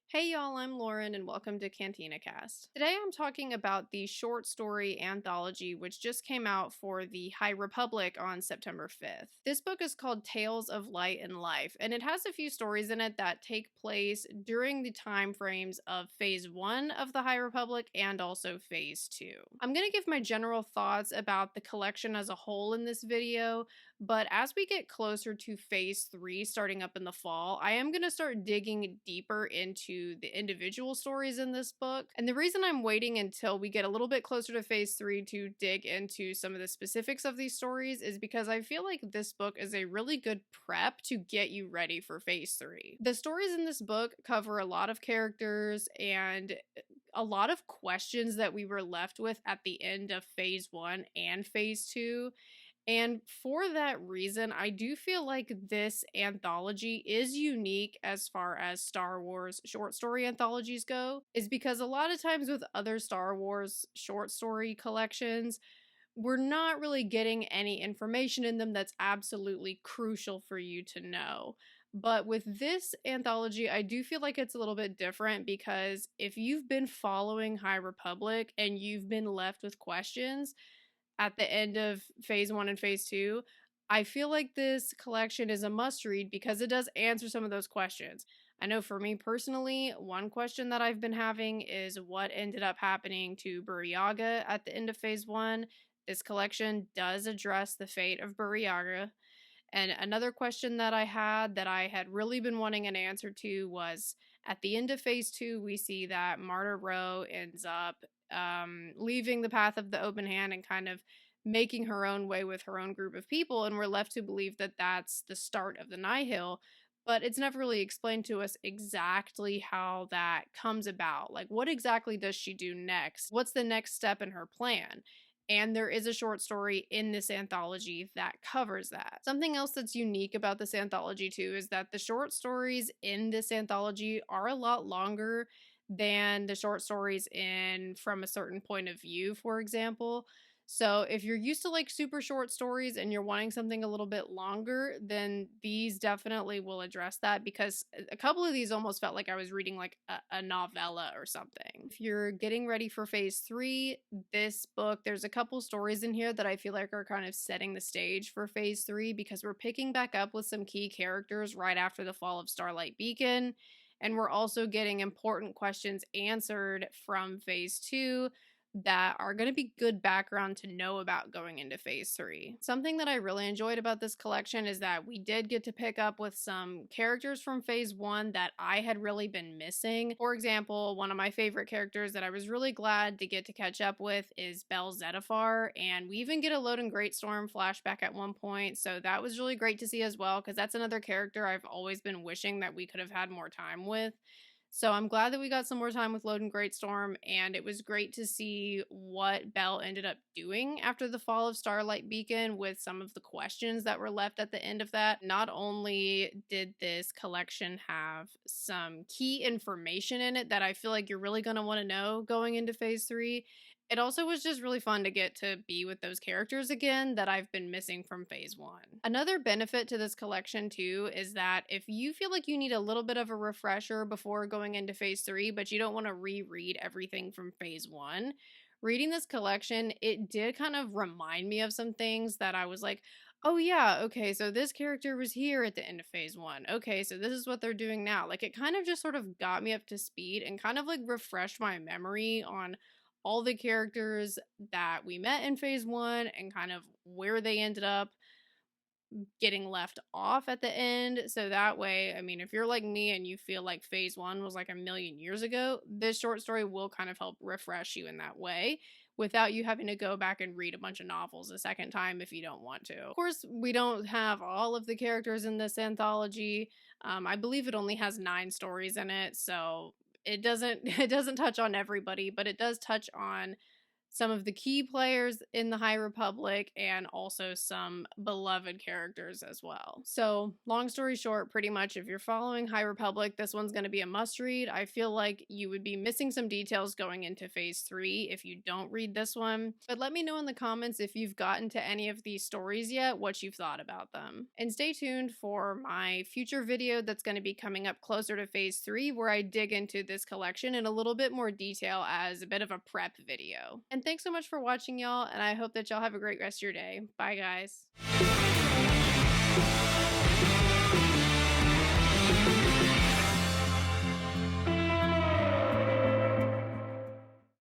Hey y'all, I'm Lauren and welcome to Cantina Cast. Today I'm talking about the short story anthology which just came out for the High Republic on September 5th. This book is called Tales of Light and Life, and it has a few stories in it that take place during the time frames of Phase 1 of the High Republic and also Phase 2. I'm going to give my general thoughts about the collection as a whole in this video, but as we get closer to Phase 3 starting up in the fall, I am going to start digging deeper into the individual stories in this book. And the reason I'm waiting until we get a little bit closer to Phase 3 to dig into some of the specifics of these stories is because I feel like this book is a really good prep to get you ready for Phase 3. The stories in this book cover a lot of characters and a lot of questions that we were left with at the end of Phase 1 and Phase 2. And for that reason, I do feel like this anthology is unique as far as Star Wars short story anthologies go, is because a lot of times with other Star Wars short story collections, we're not really getting any information in them that's absolutely crucial for you to know. But with this anthology, I do feel like it's a little bit different because if you've been following High Republic and you've been left with questions at the end of Phase 1 and Phase 2, I feel like this collection is a must read because it does answer some of those questions. I know for me personally, one question that I've been having is what ended up happening to Burryaga at the end of Phase 1. This collection does address the fate of Burryaga. And another question that I had really been wanting an answer to was at the end of Phase 2, we see that Marta Rowe ends up leaving the path of the open hand and kind of making her own way with her own group of people. And we're left to believe that that's the start of the Nihil. But it's never really explained to us exactly how that comes about. Like, what exactly does she do next? What's the next step in her plan? And there is a short story in this anthology that covers that. Something else that's unique about this anthology, too, is that the short stories in this anthology are a lot longer than the short stories in From a Certain Point of View, for example. So if you're used to like super short stories and you're wanting something a little bit longer, then these definitely will address that because a couple of these almost felt like I was reading like a novella or something. If you're getting ready for Phase 3, this book, there's a couple stories in here that I feel like are kind of setting the stage for Phase 3 because we're picking back up with some key characters right after the fall of Starlight Beacon. And we're also getting important questions answered from Phase 2 that are going to be good background to know about going into Phase 3. Something that I really enjoyed about this collection is that we did get to pick up with some characters from Phase 1 that I had really been missing. For example, one of my favorite characters that I was really glad to get to catch up with is Bell Zettifar, and we even get a Loden Greatstorm flashback at one point, so that was really great to see as well, because that's another character I've always been wishing that we could have had more time with. So I'm glad that we got some more time with Loden Greatstorm, and it was great to see what Belle ended up doing after the fall of Starlight Beacon with some of the questions that were left at the end of that. Not only did this collection have some key information in it that I feel like you're really going to want to know going into Phase 3, it also was just really fun to get to be with those characters again that I've been missing from Phase 1. Another benefit to this collection too is that if you feel like you need a little bit of a refresher before going into Phase 3, but you don't want to reread everything from Phase 1, reading this collection, it did kind of remind me of some things that I was like, oh yeah, okay, so this character was here at the end of Phase 1. Okay, so this is what they're doing now. Like, it kind of just sort of got me up to speed and kind of like refreshed my memory on all the characters that we met in Phase 1 and kind of where they ended up getting left off at the end. So that way, I mean, if you're like me and you feel like Phase 1 was like a million years ago, this short story will kind of help refresh you in that way without you having to go back and read a bunch of novels a second time if you don't want to. Of course, we don't have all of the characters in this anthology. I believe it only has 9 stories in it, so it doesn't touch on everybody, but it does touch on some of the key players in the High Republic, and also some beloved characters as well. So, long story short, pretty much if you're following High Republic, this one's going to be a must read. I feel like you would be missing some details going into phase 3 if you don't read this one. But let me know in the comments if you've gotten to any of these stories yet, what you've thought about them. And stay tuned for my future video that's going to be coming up closer to phase 3, where I dig into this collection in a little bit more detail as a bit of a prep video. And thanks so much for watching, y'all, and I hope that y'all have a great rest of your day. Bye, guys.